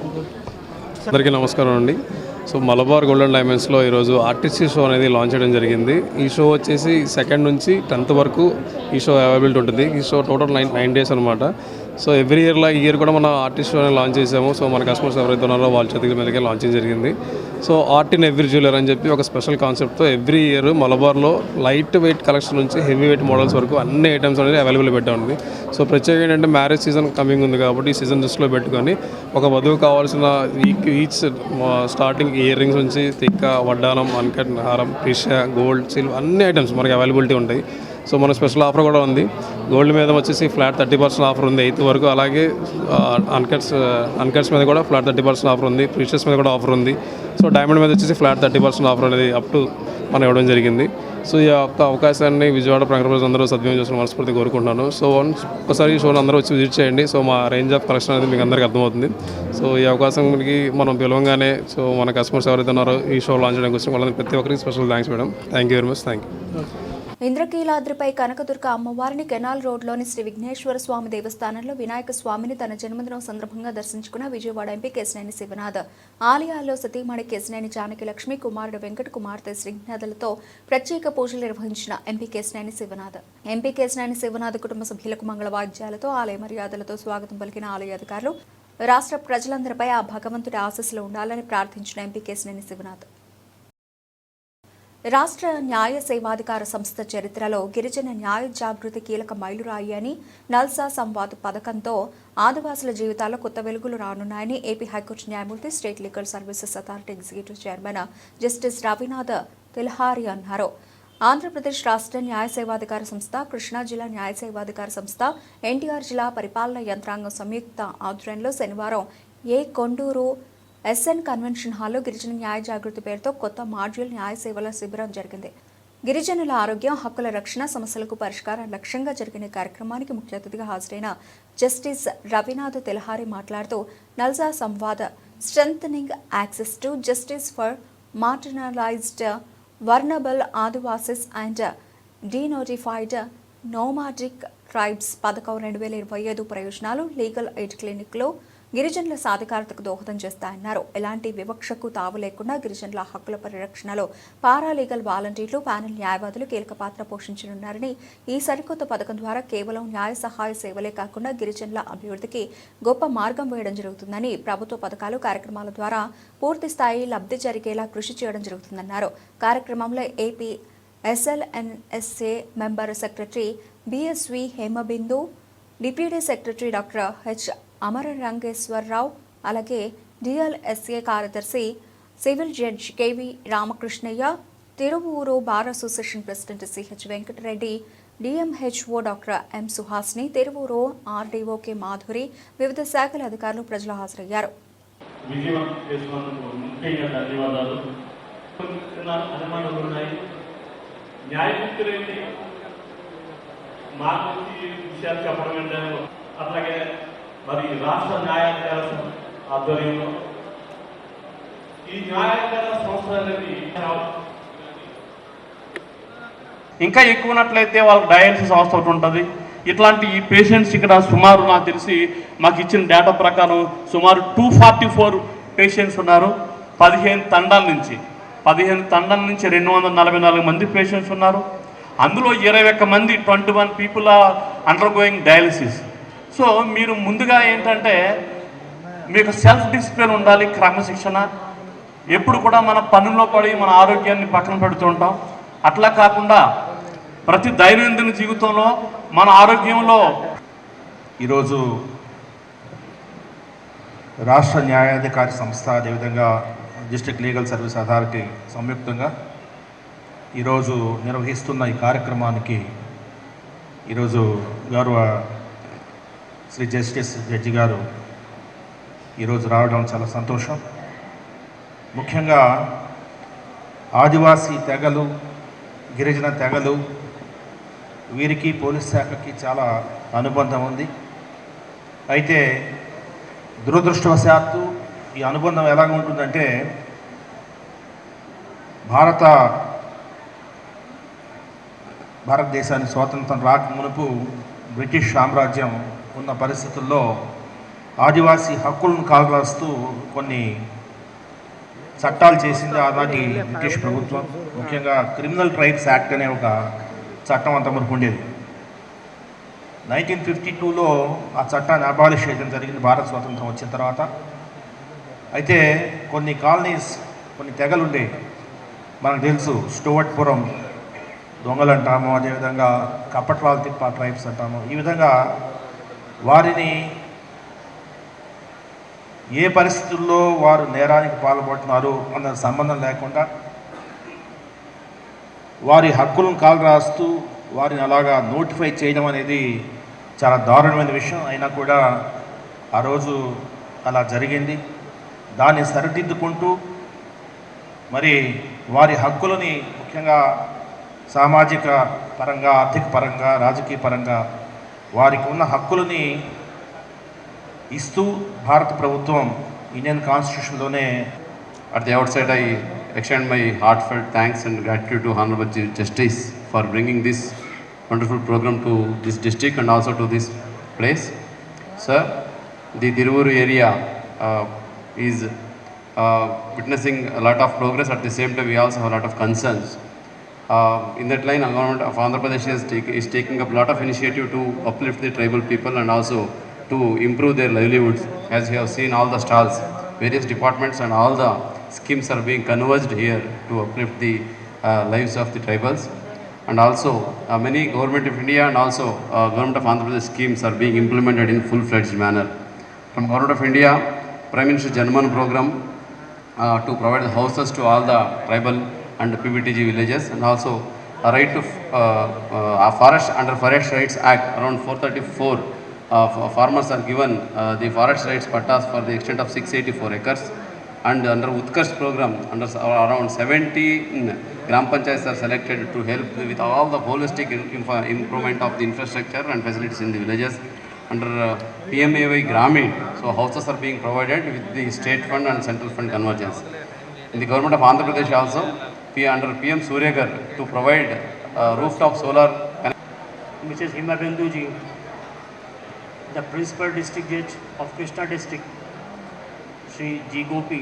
అందరికీ నమస్కారం అండి. సో మలబార్ గోల్డ్ అండ్ డైమండ్స్లో ఈరోజు ఆర్టిస్ట్రీ షో అనేది లాంచ్ చేయడం జరిగింది. ఈ షో వచ్చేసి 2nd నుంచి 10th వరకు ఈ షో అవైలబిలిటీ ఉంటుంది. ఈ షో టోటల్ 9 days అనమాట. సో ఎవ్రీ ఇయర్ కూడా మన ఆర్టిస్ట్ షో అనేది లాంచ్ చేసాము. సో మన కస్టమర్స్ ఎవరైతే ఉన్నారో వాళ్ళ చేతుల మీదకే లాంచింగ్ జరిగింది. So art in every jeweller అని చెప్పి ఒక స్పెషల్ కాన్సెప్ట్తో ఎవ్రీ ఇయర్ మలబార్లో లైట్ వెయిట్ కలెక్షన్ నుంచి హెవీ వెయిట్ మోడల్స్ వరకు అన్ని ఐటమ్స్ అనేది అవైలబుల్ పెట్టామండి. సో ప్రత్యేకంగా ఏంటంటే మ్యారేజ్ సీజన్ కమింగ్ ఉంది కాబట్టి ఈ సీజన్ దృష్టిలో పెట్టుకొని ఒక వధువు కావాల్సిన ఈచ్ స్టార్టింగ్ ఇయర్ రింగ్స్ నుంచి తిక్క, వడ్డానం, అన్కట్, హారం, ఫిషా, గోల్డ్, సిల్వర్ అన్ని ఐటమ్స్ మనకి అవైలబిలిటీ ఉంటాయి. సో మన స్పెషల్ ఆఫర్ కూడా ఉంది. గోల్డ్ మీద వచ్చేసి ఫ్లాట్ 30% ఆఫర్ ఉంది 8th వరకు. అలాగే అన్కట్స్ మీద కూడా ఫ్లాట్ 30% ఆఫర్ ఉంది. ఫిషెస్ మీద కూడా ఆఫర్ ఉంది. సో డైమండ్ మీద వచ్చేసి ఫ్లాట్ 30% ఆఫర్ అనేది అప్ టు మనం ఇవ్వడం జరిగింది. సో ఈ యొక్క అవకాశాన్ని విజయవాడ ప్రంగ అందరూ సద్వినియోగం చేసుకుని మనస్ఫూర్తి కోరుకుంటున్నాను. సో ఒకసారి ఈ షోని అందరూ వచ్చి విజిట్ చేయండి. సో మా రేంజ్ ఆఫ్ కలెక్షన్ అనేది మీకు అందరికీ అర్థమవుతుంది. సో ఈ అవకాశానికి మనం పిలవంగానే సో మన కస్టమర్స్ ఎవరైతే ఉన్నారో ఈ షో లాంచ్ చేయడానికి వచ్చిన వాళ్ళని ప్రతి ఒక్కరికి special thanks madam. Thank you very much. Thank you. ఇంద్రకీలాద్రిపై కనకదుర్గ అమ్మవారిని కెనాల్ రోడ్లోని శ్రీ విఘ్నేశ్వర స్వామి దేవస్థానంలో వినాయక స్వామిని తన జన్మదినం సందర్భంగా దర్శించుకున్న విజయవాడ ఎంపీ కేశినేని శివనాథ్. ఆలయాల్లో సతీమణి కేశినేని జానకి లక్ష్మి, కుమారుడు వెంకట, కుమార్తె శ్రీజ్ఞాదులతో ప్రత్యేక పూజలు నిర్వహించిన ఎంపీ కేశినేని శివనాథ్. ఎంపీ కేశినేని శివనాథ్ కుటుంబ సభ్యులకు మంగళవాద్యాలతో ఆలయ మర్యాదలతో స్వాగతం పలికిన ఆలయ అధికారులు. రాష్ట్ర ప్రజలందరిపై ఆ భగవంతుడి ఆశీస్సులు ఉండాలని ప్రార్థించిన ఎంపీ కేశినేని శివనాథ్. రాష్ట్ర న్యాయ సేవాధికార సంస్థ చరిత్రలో గిరిజన న్యాయ జాగృతి కీలక మైలురాయి అని, నల్సా సంవాద్ పథకంతో ఆదివాసుల జీవితాల్లో కొత్త వెలుగులు రానున్నాయని ఏపీ హైకోర్టు న్యాయమూర్తి, state legal services authority executive chairman justice Ravinath Tilhari అన్నారు. ఆంధ్రప్రదేశ్ రాష్ట్ర న్యాయ సేవాధికార సంస్థ, కృష్ణా జిల్లా న్యాయ సేవాధికార సంస్థ, ఎన్టీఆర్ జిల్లా పరిపాలనా యంత్రాంగం సంయుక్త ఆధ్వర్యంలో శనివారం కొండూరు ఎస్ఎన్ కన్వెన్షన్ హాల్లో గిరిజన న్యాయ జాగృతి పేరుతో కొత్త మాడ్యూల్ న్యాయ సేవల శిబిరం జరిగింది. గిరిజనుల ఆరోగ్యం, హక్కుల రక్షణ, సమస్యలకు పరిష్కారం లక్ష్యంగా జరిగిన కార్యక్రమానికి ముఖ్య అతిథిగా హాజరైన జస్టిస్ రవినాథ్ తిల్హారి మాట్లాడుతూ NALSA Samvad strengthening access to justice for marginalised vulnerable Adivasis and denotified nomadic tribes పథకం 2025 ప్రయోజనాలు లీగల్ ఎయిడ్ క్లినిక్లో గిరిజనుల సాధికారతకు దోహదం చేస్తాయన్నారు. ఎలాంటి వివక్షకు తావు లేకుండా గిరిజనుల హక్కుల పరిరక్షణలో పారాలీగల్ వాలంటీర్లు, ప్యానెల్ న్యాయవాదులు కీలక పాత్ర పోషించనున్నారని, ఈ సరికొత్త పథకం ద్వారా కేవలం న్యాయ సహాయ సేవలే కాకుండా గిరిజనుల అభివృద్ధికి గొప్ప మార్గం వేయడం జరుగుతుందని, ప్రభుత్వ పథకాలు, కార్యక్రమాల ద్వారా పూర్తి స్థాయి లబ్ధి జరిగేలా కృషి చేయడం జరుగుతుందన్నారు. కార్యక్రమంలో AP SLNSA member secretary BSV Hemabindu, deputy secretary doctor H. Amararangeswararao, అలాగే DLSA కార్యదర్శి civil judge KV Ramakrishnaiah, Tiruvuru bar association president CH Venkatareddy, DMHO doctor M. Suhasini, Tiruvuru RDO K. Madhuri, వివిధ శాఖల అధికారులు, ప్రజలు హాజరయ్యారు. అట్లాగే మరి రాష్ట్ర న్యాయాధికార ఆధ్వర్యంలో ఈ న్యాయాధికార సంస్థ అనేది ఇంకా ఎక్కువ ఉన్నట్లయితే వాళ్ళకి డయాలసిస్ అవస్థ ఒకటి ఉంటుంది. ఇట్లాంటి ఈ పేషెంట్స్ ఇక్కడ సుమారు నాకు తెలిసి మాకు ఇచ్చిన డేటా ప్రకారం సుమారు 244 పేషెంట్స్ ఉన్నారు. 15 తండాల నుంచి 244 మంది పేషెంట్స్ ఉన్నారు. అందులో 21 మంది 21 people are undergoing dialysis. So మీరు ముందుగా ఏంటంటే మీకు సెల్ఫ్ డిసిప్లిన్ ఉండాలి, క్రమశిక్షణ. ఎప్పుడు కూడా మన పనుల్లో పడి మన ఆరోగ్యాన్ని పక్కన పెడుతూ ఉంటాం. అట్లా కాకుండా ప్రతి దైనందిన జీవితంలో మన ఆరోగ్యంలో ఈరోజు రాష్ట్ర న్యాయాధికారి సంస్థ అదేవిధంగా డిస్ట్రిక్ట్ లీగల్ సర్వీస్ అథారిటీ సంయుక్తంగా ఈరోజు నిర్వహిస్తున్న ఈ కార్యక్రమానికి ఈరోజు గౌరవ శ్రీ జస్టిస్ జడ్జి గారు ఈరోజు రావడం చాలా సంతోషం. ముఖ్యంగా ఆదివాసీ తెగలు, గిరిజన తెగలు, వీరికి పోలీస్ శాఖకి చాలా అనుబంధం ఉంది. అయితే దురదృష్టవశాత్తు ఈ అనుబంధం ఎలాగ ఉంటుందంటే భారతదేశానికి స్వాతంత్రం రాక మునుపు బ్రిటిష్ సామ్రాజ్యం ఉన్న పరిస్థితుల్లో ఆదివాసీ హక్కులను కాలరాస్తూ కొన్ని చట్టాలు చేసింది ఆనాటి బ్రిటిష్ ప్రభుత్వం. ముఖ్యంగా క్రిమినల్ ట్రైబ్స్ యాక్ట్ అనే ఒక చట్టం అంతవరకు ఉండేది. 1952లో ఆ చట్టాన్ని అబాలిష్ చేయడం జరిగింది భారత స్వాతంత్రం వచ్చిన తర్వాత. అయితే కొన్ని కాలనీస్, కొన్ని తెగలు ఉండేవి. మనకు తెలుసు, స్టోవర్ట్పురం దొంగలు అంటాము, అదేవిధంగా కప్పట్వాల్ తిప్ప ట్రైబ్స్ అంటాము. ఈ విధంగా వారిని ఏ పరిస్థితుల్లో వారు నేరానికి పాల్పడుతున్నారు అన్న సంబంధం లేకుండా వారి హక్కులను కాలరాస్తూ వారిని అలాగా నోటిఫై చేయడం అనేది చాలా దారుణమైన విషయం. అయినా కూడా ఆ రోజు అలా జరిగింది. దాన్ని సరిదిద్దుకుంటూ మరి వారి హక్కులని ముఖ్యంగా సామాజిక పరంగా, ఆర్థిక పరంగా, రాజకీయ పరంగా వారికి ఉన్న హక్కులని ఇస్తూ భారత ప్రభుత్వం Indian కాన్స్టిట్యూషన్లోనే. At the outset, I extend my heartfelt thanks and gratitude to Honorable Chief Justice for bringing this wonderful program to this district and also to this place. Sir, the Tiruvuru area is witnessing a lot of progress. At the same time, we also have a lot of concerns. In that line, the government of Andhra Pradesh is taking up a lot of initiative to uplift the tribal people and also to improve their livelihoods. As you have seen, all the stalls, various departments and all the schemes are being converged here to uplift the lives of the tribals. And also many government of India and also government of Andhra Pradesh schemes are being implemented in full-fledged manner. From government of India, Prime Minister Janman program to provide houses to all the tribal and PBTG villages, and also a right to forest under Forest Rights Act around 434 farmers are given the forest rights pattas for the extent of 684 acres, and under Utkarsh program under around 70 gram panchayats are selected to help with all the holistic improvement of the infrastructure and facilities in the villages. Under PMAY Gramin, so houses are being provided with the state fund and central fund convergence. In the government of Andhra Pradesh also, under PM Suryagar to provide rooftop solar. Mrs. Hima Binduji, the Principal District Judge of Krishna District, Sri G. Gopi,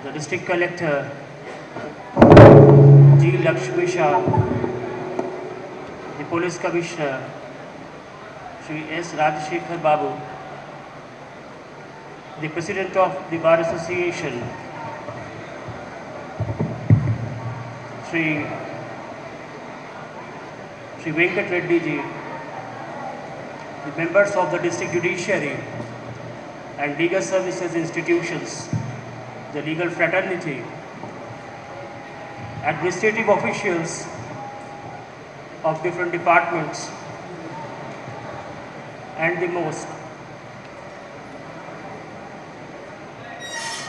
the District Collector, G. Lakshmi Shah, the Police Commissioner, Sri S. Rajashekhar Babu, the President of the Bar Association, Sri Venkat Reddy ji, the members of the district judiciary and legal services institutions, the legal fraternity, administrative officials of different departments, and the mosque.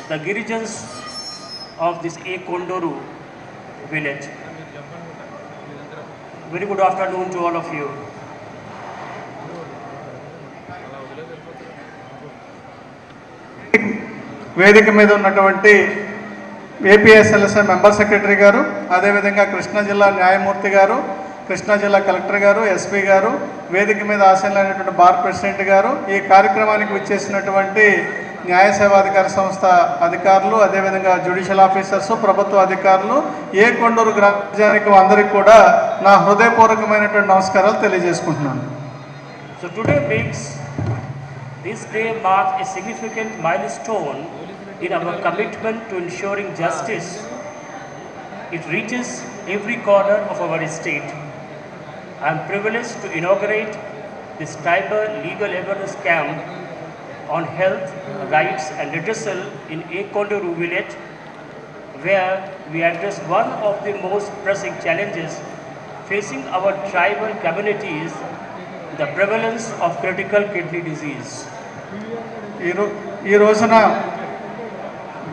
The Girijans of this A. Kondoru village. Very good afternoon to all of you. వేదిక మీద ఉన్నటువంటి ఏపీఎస్ఎల్ఎస్ఐ మెంబర్ సెక్రటరీ గారు, అదేవిధంగా కృష్ణా జిల్లా న్యాయమూర్తి గారు, కృష్ణా జిల్లా కలెక్టర్ గారు, ఎస్పీ గారు, వేదిక మీద ఆశీనులైనటువంటి బార్ ప్రెసిడెంట్ గారు, ఈ కార్యక్రమానికి విచ్చేసినటువంటి న్యాయ సేవాధికార సంస్థ అధికారులు, అదేవిధంగా జ్యుడిషియల్ ఆఫీసర్స్, ప్రభుత్వ అధికారులు, ఏ కొండూరు గ్రామానికి అందరికీ కూడా నా హృదయపూర్వకమైనటువంటి నమస్కారాలు తెలియజేసుకుంటున్నాను. So today this day marks a significant milestone in our commitment to ensuring justice. It reaches a every corner of our state. I am privileged to inaugurate this tribal legal awareness camp on health, rights and redressal in Ekondoru village, where we address one of the most pressing challenges facing our tribal communities, the prevalence of critical kidney disease. ఈ రోజున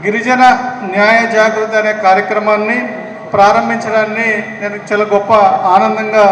గిరిజన న్యాయ జాగృతి అనే కార్యక్రమాన్ని ప్రారంభించడాన్ని నేను చాలా గొప్ప ఆనందంగా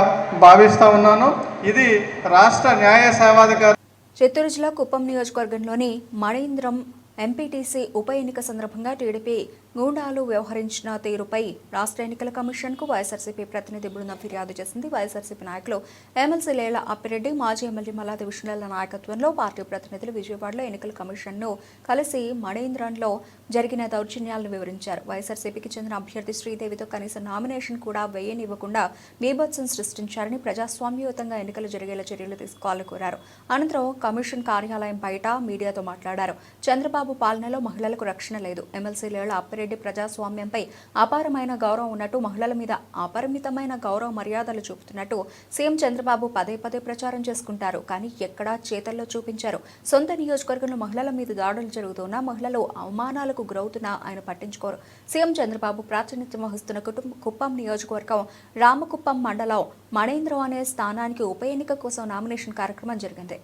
భావిస్తూ ఉన్నాను. ఇది రాష్ట్ర న్యాయ సేవాధికారి చిత్తూరు జిల్లా కుప్పం నియోజకవర్గంలోని మణీంద్రం ఎంపీటీసీ ఉప ఎన్నిక సందర్భంగా టీడీపీ గూండాలు వ్యవహరించిన తీరుపై రాష్ట్ర ఎన్నికల కమిషన్కు వైఎస్ఆర్సీపీ ప్రతినిధి బృందం ఫిర్యాదు చేసింది. వైఎస్ఆర్సీపీ నాయకులు ఎమ్మెల్సీ లేళ్ల అప్పిరెడ్డి, మాజీ ఎమ్మెల్యే మల్లాది విష్ణుల నాయకత్వంలో పార్టీ ప్రతినిధులు విజయవాడలో ఎన్నికల కమిషన్ను కలిసి మణీంద్రంలో జరిగిన దౌర్జన్యాలను వివరించారు. వైఎస్ఆర్సీపీకి చెందిన అభ్యర్థి శ్రీదేవితో కనీసం నామినేషన్ కూడా వేయనివ్వకుండా బీభత్సం సృష్టించారని, ప్రజాస్వామ్యయుతంగా ఎన్నికలు జరిగేలా చర్యలు తీసుకోవాలని కోరారు. అనంతరం కమిషన్ కార్యాలయం బయట మీడియాతో మాట్లాడారు. చంద్రబాబు పాలనలో మహిళలకు రక్షణ లేదు. ఎమ్మెల్సీ లేళ్ల అప్పిరెడ్డి ప్రజాస్వామ్యంపై అపారమైన గౌరవం ఉన్నట్టు, మహిళల మీద అపరిమితమైన గౌరవ మర్యాదలు చూపుతున్నట్టు సీఎం చంద్రబాబు పదే పదే ప్రచారం చేసుకుంటారు. కానీ ఎక్కడా చేతల్లో చూపించారు. సొంత నియోజకవర్గంలో మహిళల మీద దాడులు జరుగుతున్నా, మహిళలు అవమానాలకు గురవుతున్నా ఆయన పట్టించుకోరు. సీఎం చంద్రబాబు ప్రాతినిధ్యం వహిస్తున్న కుప్పం నియోజకవర్గం రామకుప్పం మండలం మణేంద్రం అనే స్థానానికి ఉప ఎన్నిక కోసం నామినేషన్ కార్యక్రమం జరిగింది.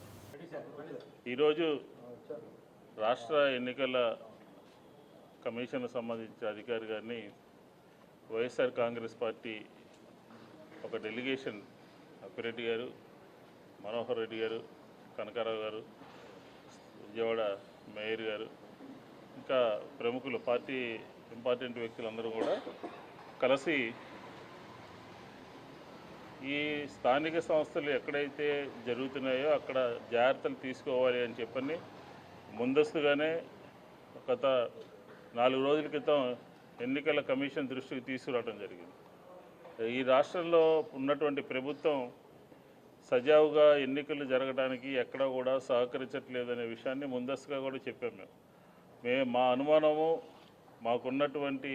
ఈరోజు రాష్ట్ర ఎన్నికల కమిషన్ సంబంధించిన అధికారి గారిని వైఎస్ఆర్ కాంగ్రెస్ పార్టీ ఒక డెలిగేషన్ అప్పిరెడ్డి గారు, మనోహర్ రెడ్డి గారు, కనకారావు గారు, విజయవాడ మేయర్ గారు, ఇంకా ప్రముఖులు, పార్టీ ఇంపార్టెంట్ వ్యక్తులందరూ కూడా కలిసి ఈ స్థానిక సంస్థలు ఎక్కడైతే జరుగుతున్నాయో అక్కడ జాగ్రత్తలు తీసుకోవాలి అని చెప్పని ముందస్తుగానే గత 4 రోజుల క్రితం ఎన్నికల కమిషన్ దృష్టికి తీసుకురావడం జరిగింది. ఈ రాష్ట్రంలో ఉన్నటువంటి ప్రభుత్వం సజావుగా ఎన్నికలు జరగడానికి ఎక్కడా కూడా సహకరించట్లేదనే విషయాన్ని ముందస్తుగా కూడా చెప్పాం. మేము మా అనుమానము, మాకున్నటువంటి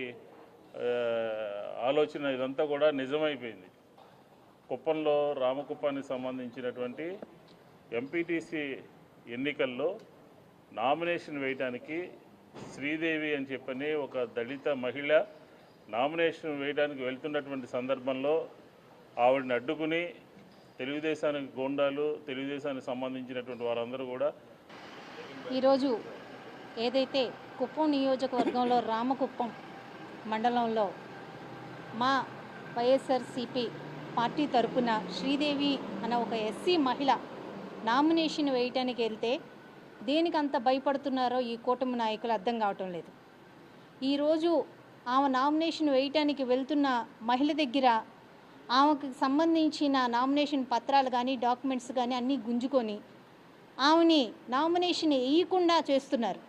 ఆలోచన ఇదంతా కూడా నిజమైపోయింది. కుప్పంలో రామకుప్పానికి సంబంధించినటువంటి ఎంపీటీసీ ఎన్నికల్లో నామినేషన్ వేయడానికి శ్రీదేవి అని చెప్పని ఒక దళిత మహిళ నామినేషన్ వేయడానికి వెళ్తున్నటువంటి సందర్భంలో ఆవిడని అడ్డుకుని తెలుగుదేశానికి గోండాలు, తెలుగుదేశానికి సంబంధించినటువంటి వారందరూ కూడా ఈరోజు ఏదైతే కుప్పం నియోజకవర్గంలో రామకుప్పం మండలంలో మా వైఎస్ఆర్సీపీ పార్టీ తరపున శ్రీదేవి అన్న ఒక ఎస్సీ మహిళ నామినేషన్ వేయటానికి వెళ్తే దేనికి అంత భయపడుతున్నారో ఈ కూటమి నాయకులు అర్థం కావటం లేదు. ఈరోజు ఆమె నామినేషన్ వేయటానికి వెళ్తున్న మహిళ దగ్గర ఆమెకు సంబంధించిన నామినేషన్ పత్రాలు కానీ డాక్యుమెంట్స్ కానీ అన్నీ గుంజుకొని ఆమెని నామినేషన్ వేయకుండా చేస్తున్నారు.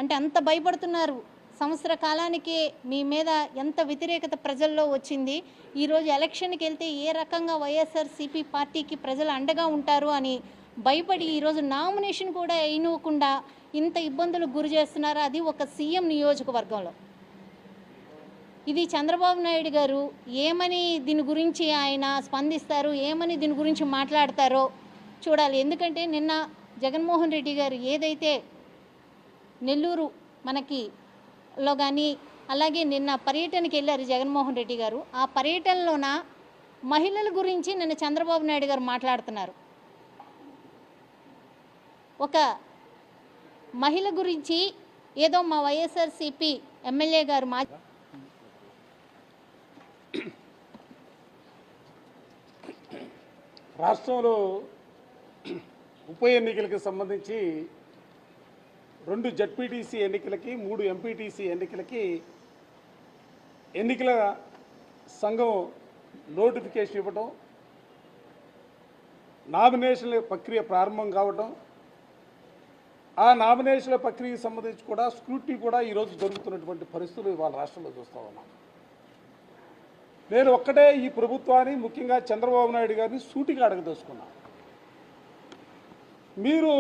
అంటే అంత భయపడుతున్నారు. సంవత్సర కాలానికే మీ మీద ఎంత వ్యతిరేకత ప్రజల్లో వచ్చింది. ఈరోజు ఎలక్షన్కి వెళ్తే ఏ రకంగా వైఎస్ఆర్సీపీ పార్టీకి ప్రజలు అండగా ఉంటారు అని భయపడి ఈరోజు నామినేషన్ కూడా వేయనివ్వకుండా ఇంత ఇబ్బందులకు గురి చేస్తున్నారు. అది ఒక సీఎం నియోజకవర్గంలో. ఇది చంద్రబాబు నాయుడు గారు ఏమని దీని గురించి ఆయన స్పందిస్తారు, ఏమని దీని గురించి మాట్లాడతారో చూడాలి. ఎందుకంటే నిన్న జగన్మోహన్ రెడ్డి గారు ఏదైతే నెల్లూరు మనకి లో కానీ అలాగే నిన్న పర్యటనకి వెళ్ళారు జగన్మోహన్ రెడ్డి గారు. ఆ పర్యటనలోన మహిళల గురించి నిన్న చంద్రబాబు నాయుడు గారు మాట్లాడుతున్నారు. ఒక మహిళ గురించి ఏదో మా వైఎస్ఆర్సీపీ ఎమ్మెల్యే గారు రాష్ట్రంలో ఉప ఎన్నికలకు సంబంధించి 2 జడ్పీటీసీ ఎన్నికలకి 3 ఎంపీటీసీ ఎన్నికలకి ఎన్నికల సంఘం నోటిఫికేషన్ ఇవ్వటం, నామినేషన్ల ప్రక్రియ ప్రారంభం కావటం, ఆ నామినేషన్ల ప్రక్రియకు సంబంధించి కూడా స్క్రూటినీ కూడా ఈరోజు జరుగుతున్నటువంటి పరిస్థితులు ఇవాళ రాష్ట్రంలో చూస్తూ ఉన్నాం. నేను ఒక్కటే ఈ ప్రభుత్వాన్ని, ముఖ్యంగా చంద్రబాబు నాయుడు గారిని సూటిగా అడగదలుచుకున్నాను. మీరు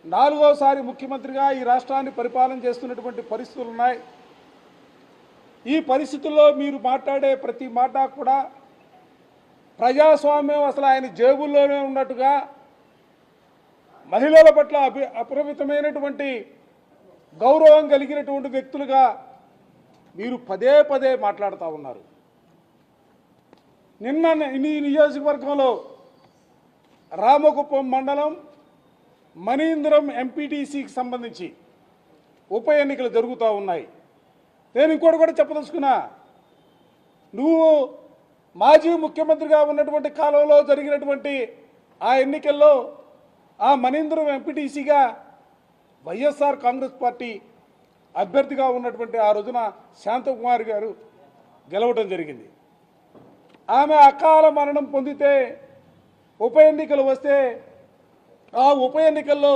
4వసారి ముఖ్యమంత్రిగా ఈ రాష్ట్రాన్ని పరిపాలన చేస్తున్నటువంటి పరిస్థితులు ఉన్నాయి. ఈ పరిస్థితుల్లో మీరు మాట్లాడే ప్రతి మాట కూడా ప్రజాస్వామ్యం అసలు ఆయన జేబుల్లోనే ఉన్నట్టుగా, మహిళల పట్ల అపరిమితమైనటువంటి గౌరవం కలిగినటువంటి వ్యక్తులుగా మీరు పదే పదే మాట్లాడుతూ ఉన్నారు. నిన్న ఈ నియోజకవర్గంలో రామకుప్పం మండలం మనీంద్రం ఎంపీటీసీకి సంబంధించి ఉప ఎన్నికలు జరుగుతూ ఉన్నాయి. నేను ఇంకోటి కూడా చెప్పదలుచుకున్నా, నువ్వు మాజీ ముఖ్యమంత్రిగా ఉన్నటువంటి కాలంలో జరిగినటువంటి ఆ ఎన్నికల్లో ఆ మనీంద్రం ఎంపీటీసీగా వైఎస్ఆర్ కాంగ్రెస్ పార్టీ అభ్యర్థిగా ఉన్నటువంటి ఆ రోజున శాంతకుమారి గారు గెలవడం జరిగింది. ఆమె అకాల మరణం పొందితే ఉప ఎన్నికలు వస్తే ఆ ఉప ఎన్నికల్లో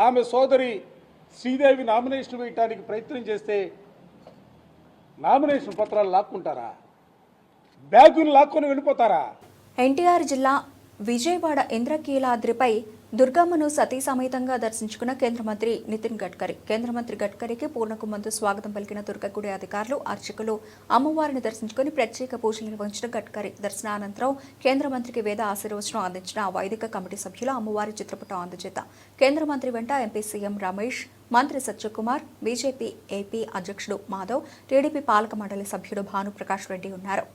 ఆమె సోదరి శ్రీదేవి నామినేషన్ వేయడానికి ప్రయత్నం చేస్తే నామినేషన్ పత్రాలు లాక్కుంటారా? బ్యాగులు లాక్కొని వెళ్ళిపోతారా? ఎన్టీఆర్ జిల్లా విజయవాడ ఇంద్రకీలాద్రిపై దుర్గమ్మను సతీ సమేతంగా దర్శించుకున్న కేంద్ర మంత్రి నితిన్ గడ్కరీ. కేంద్ర మంత్రి గడ్కరీకి పూర్ణకుంభంతో స్వాగతం పలికిన దుర్గగుడి అధికారులు, అర్చకులు అమ్మవారిని దర్శించుకుని ప్రత్యేక పూజలు నిర్వహించిన గడ్కరీ దర్శనానంతరం కేంద్ర మంత్రికి వేద ఆశీర్వచనం అందించిన వైదిక కమిటీ సభ్యులు అమ్మవారి చిత్రపటం అందజేత కేంద్ర మంత్రి వెంట ఎంపీ సీఎం రమేష్, మంత్రి సత్యకుమార్, బీజేపీ ఏపీ అధ్యక్షుడు మాధవ్, టీడీపీ పాలక మండలి సభ్యుడు భానుప్రకాష్ రెడ్డి ఉన్నారు.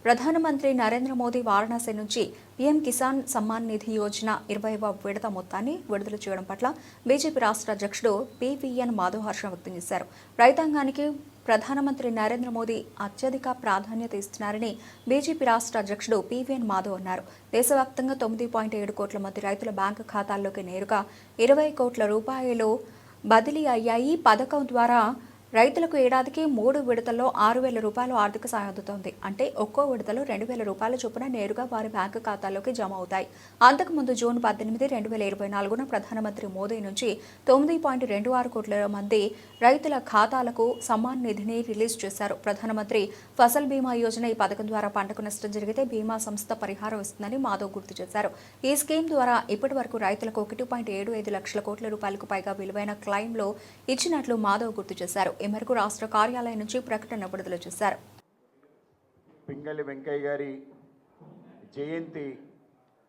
ప్రధానమంత్రి నరేంద్ర మోదీ వారణాసి నుంచి పీఎం కిసాన్ సమ్మాన్ నిధి యోజన 20వ విడత మొత్తాన్ని విడుదల చేయడం పట్ల బీజేపీ రాష్ట్ర అధ్యక్షుడు పీవీఎన్ మాధవ్ హర్షం వ్యక్తం చేశారు. రైతాంగానికి ప్రధానమంత్రి నరేంద్ర మోదీ అత్యధిక ప్రాధాన్యత ఇస్తున్నారని బీజేపీ రాష్ట్ర అధ్యక్షుడు పీవీఎన్ మాధవ్ అన్నారు. దేశవ్యాప్తంగా 9.7 కోట్ల మంది రైతుల బ్యాంకు ఖాతాల్లోకి నేరుగా 20 కోట్ల రూపాయలు బదిలీ అయ్యాయి. పథకం ద్వారా రైతులకు ఏడాదికి 3 విడతల్లో 6,000 రూపాయలు ఆర్థిక సాయం అందుతోంది. అంటే ఒక్కో విడతలో 2,000 రూపాయల చొప్పున నేరుగా వారి బ్యాంకు ఖాతాల్లోకి జమ అవుతాయి. అంతకుముందు జూన్ 18, 2024న ప్రధానమంత్రి మోదీ నుంచి 9.26 కోట్ల మంది రైతుల ఖాతాలకు సమ్మాన్ నిధిని రిలీజ్ చేశారు. ప్రధానమంత్రి ఫసల్ బీమా యోజన ఈ పథకం ద్వారా పంటకు నష్టం జరిగితే బీమా సంస్థ పరిహారం ఇస్తుందని మాధవ్ గుర్తు చేశారు. ఈ స్కీమ్ ద్వారా ఇప్పటి వరకు రైతులకు 1.75 లక్షల కోట్ల రూపాయలకు పైగా విలువైన క్లెయిమ్లు ఇచ్చినట్లు మాధవ్ గుర్తు చేశారు. ఈ మేరకు రాష్ట్ర కార్యాలయం నుంచి ప్రకటన విడుదల చేశారు. పింగళి వెంకయ్య గారి జయంతి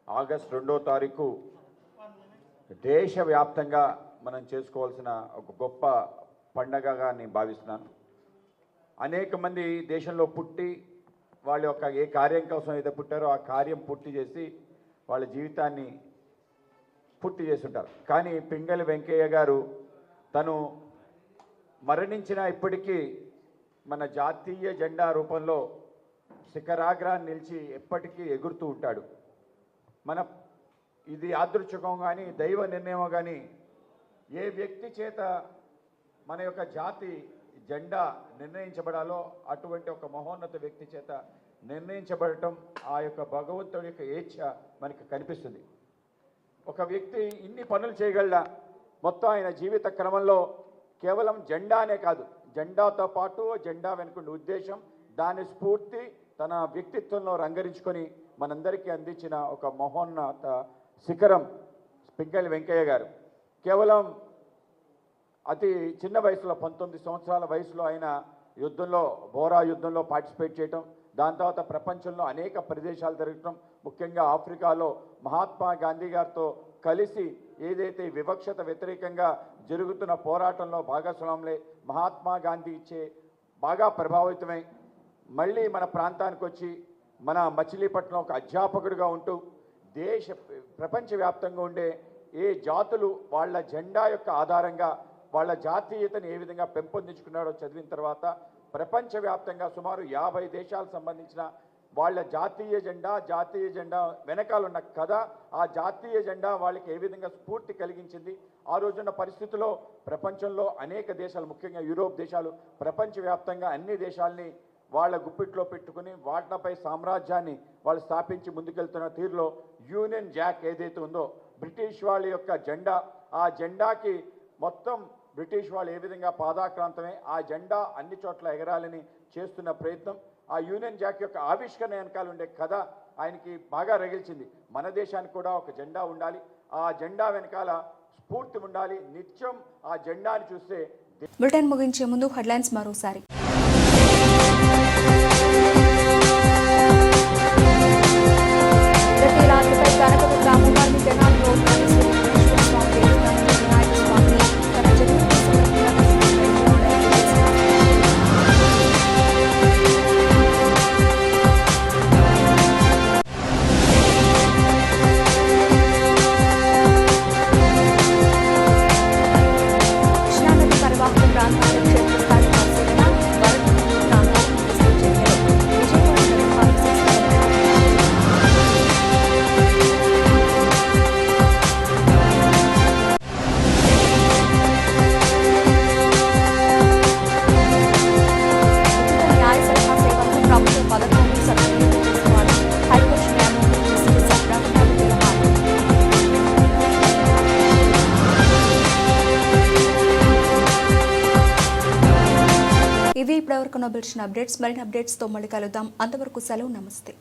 ఆగస్టు 2వ తారీఖు దేశవ్యాప్తంగా మనం చేసుకోవాల్సిన ఒక గొప్ప పండగగా నేను భావిస్తున్నాను. అనేక మంది దేశంలో పుట్టి వాళ్ళ యొక్క ఏ కార్యం కోసం అయితే పుట్టారో ఆ కార్యం పూర్తి చేసి వాళ్ళ జీవితాన్ని పూర్తి చేస్తుంటారు. కానీ పింగళి వెంకయ్య గారు తను మరణించిన ఇప్పటికీ మన జాతీయ జెండా రూపంలో శిఖరాగ్రాన్ని నిలిచి ఎప్పటికీ ఎగురుతూ ఉంటాడు. ఇది యాదృచ్ఛికం కానీ దైవ నిర్ణయం కానీ ఏ వ్యక్తి చేత మన యొక్క జాతి జెండా నిర్ణయించబడాలో అటువంటి ఒక మహోన్నత వ్యక్తి చేత నిర్ణయించబడటం ఆ యొక్క భగవంతుడి యొక్క ఏచ్ఛ మనకి కనిపిస్తుంది. ఒక వ్యక్తి ఇన్ని పనులు చేయగలడా? మొత్తం ఆయన జీవిత క్రమంలో కేవలం జెండానే కాదు, జెండాతో పాటు జెండా వెనుకున్న ఉద్దేశం, దాని స్ఫూర్తి తన వ్యక్తిత్వంలో రంగరించుకొని మనందరికీ అందించిన ఒక మహోన్నత శిఖరం పింగళి వెంకయ్య గారు. కేవలం అతి చిన్న వయసులో 19 సంవత్సరాల వయసులో ఆయన యుద్ధంలో బోరా యుద్ధంలో పార్టిసిపేట్ చేయటం, దాని తర్వాత ప్రపంచంలో అనేక ప్రదేశాలు తిరగటం, ముఖ్యంగా ఆఫ్రికాలో మహాత్మా గాంధీ గారితో కలిసి ఏదైతే వివక్షత వ్యతిరేకంగా జరుగుతున్న పోరాటంలో భాగస్వాములై మహాత్మా గాంధీ ఇచ్చే బాగా ప్రభావితమై మళ్ళీ మన ప్రాంతానికి వచ్చి మన మచిలీపట్నం ఒక అధ్యాపకుడిగా ఉంటూ ప్రపంచవ్యాప్తంగా ఉండే ఏ జాతులు వాళ్ళ జెండా యొక్క ఆధారంగా వాళ్ళ జాతీయతను ఏ విధంగా పెంపొందించుకున్నాడో చదివిన తర్వాత ప్రపంచవ్యాప్తంగా సుమారు 50 దేశాలకు సంబంధించిన వాళ్ళ జాతీయ జెండా వెనకాల ఉన్న కథ, ఆ జాతీయ జెండా వాళ్ళకి ఏ విధంగా స్ఫూర్తి కలిగించింది. ఆ రోజున్న పరిస్థితుల్లో ప్రపంచంలో అనేక దేశాలు, ముఖ్యంగా యూరోప్ దేశాలు ప్రపంచవ్యాప్తంగా అన్ని దేశాలని వాళ్ళ గుప్పిట్లో పెట్టుకుని వాటిపై సామ్రాజ్యాన్ని వాళ్ళు స్థాపించి ముందుకెళ్తున్న తీరులో యూనియన్ జాక్ ఏదైతే ఉందో బ్రిటిష్ వాళ్ళ యొక్క జెండా, ఆ జెండాకి మొత్తం బ్రిటిష్ వాళ్ళు ఏ విధంగా పాదాక్రాంతమే ఆ జెండా అన్ని చోట్ల ఎగరాలని చేస్తున్న ప్రయత్నం, ఆ యూనియన్ జాక్ యొక్క ఆవిష్కరణ వెనకాల ఉండే కథ ఆయనకి బాగా రగిల్చింది. మన దేశానికి కూడా ఒక జెండా ఉండాలి, ఆ జెండా వెనకాల స్ఫూర్తి ఉండాలి, నిత్యం ఆ జెండాని చూస్తే. బులెటిన్ ముగించే ముందు హెడ్లైన్స్ మరోసారి. ప్రతిలాదిపై గణపతి రామవారిని జనాల్లో కృష్ణానది పరివాహక ప్రాంతాల క్షేత్రస్థాయి పరిశీలన న్యాయ సలహా సేవలను ప్రభుత్వ పథకాలను సద్వినియోగం చేసుకోవాలి. హైకోర్టు న్యాయమూర్తి జస్టిస్ అబ్రాహం తిలహాన్. ఇవి ఇప్పటివరకు నోబెల్చిన అప్డేట్స్. మరిన్ని అప్డేట్స్తో మళ్ళీ కలుద్దాం. అంతవరకు సెలవు. నమస్తే.